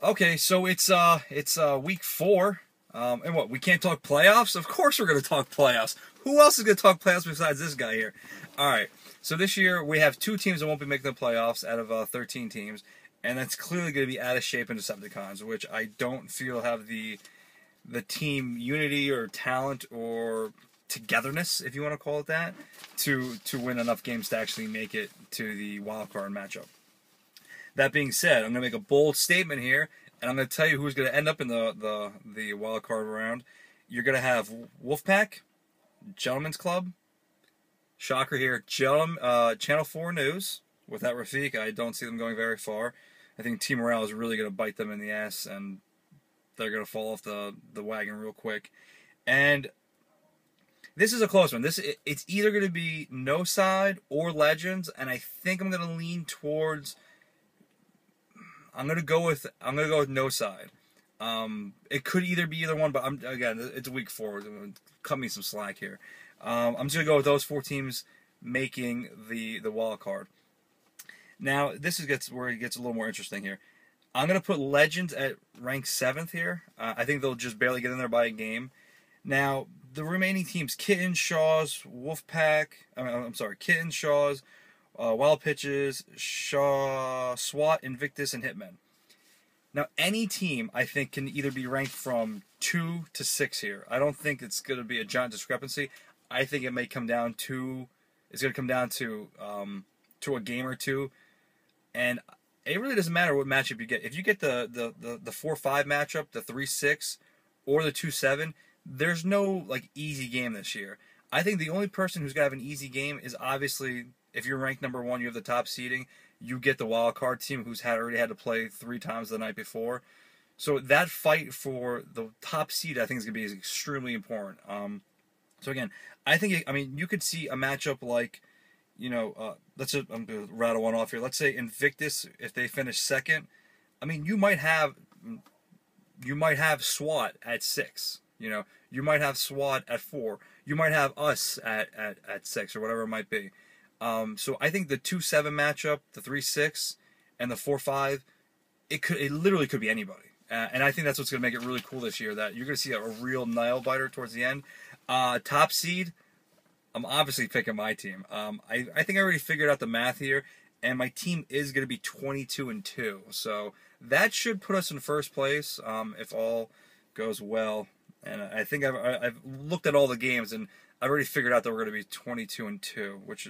Okay, so it's week 4. And what, we can't talk playoffs? Of course we're gonna talk playoffs. Who else is gonna talk playoffs besides this guy here? Alright. So this year we have 2 teams that won't be making the playoffs out of 13 teams, and that's clearly gonna be out of shape in Decepticons, which I don't feel have the team unity or talent or togetherness, if you want to call it that, to win enough games to actually make it to the wild card matchup. That being said, I'm going to make a bold statement here, and I'm going to tell you who's going to end up in the wild card round. You're going to have Wolfpack, Gentlemen's Club, shocker here, Channel 4 News. Without Rafik, I don't see them going very far. I think Team Morale is really going to bite them in the ass, and they're going to fall off the wagon real quick. And this is a close one. It's either going to be No Side or Legends, and I think I'm going to lean towards. I'm gonna go with No Side. It could either be either one, but it's week 4. Cut me some slack here. I'm just gonna go with those 4 teams making the wild card. Now gets where it gets a little more interesting here. I'm gonna put Legends at rank 7th here. I think they'll just barely get in there by a game. Now the remaining teams: Kitten, Shaws, Wolfpack. Kitten, Shaws, Wild Pitches, Shaw, SWAT, Invictus, and Hitmen. Now, any team, I think, can either be ranked from 2 to 6 here. I don't think it's going to be a giant discrepancy. I think it may come down to, it's going to come down to a game or two. And it really doesn't matter what matchup you get. If you get the 4-5 matchup, the 3-6, or the 2-7, there's no easy game this year. I think the only person who's going to have an easy game is obviously, if you're ranked number 1, you have the top seeding, you get the wild card team who's already had to play 3 times the night before. So that fight for the top seed, I think, is going to be extremely important. So again, you could see a matchup like, I'm going to rattle one off here. Let's say Invictus, if they finish 2nd, you might have SWAT at 6. You might have SWAT at 4. You might have us at 6 or whatever it might be. So I think the 2-7 matchup, the 3-6, and the 4-5, it literally could be anybody. And I think that's what's going to make it really cool this year, that you're going to see a real nail biter towards the end. Top seed, I'm obviously picking my team. I think I already figured out the math here, and my team is going to be 22-2. So that should put us in first place if all goes well. And I think I've looked at all the games, and I've already figured out that we're going to be 22-2, which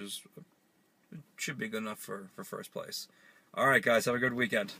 should be good enough for first place. All right, guys, have a good weekend.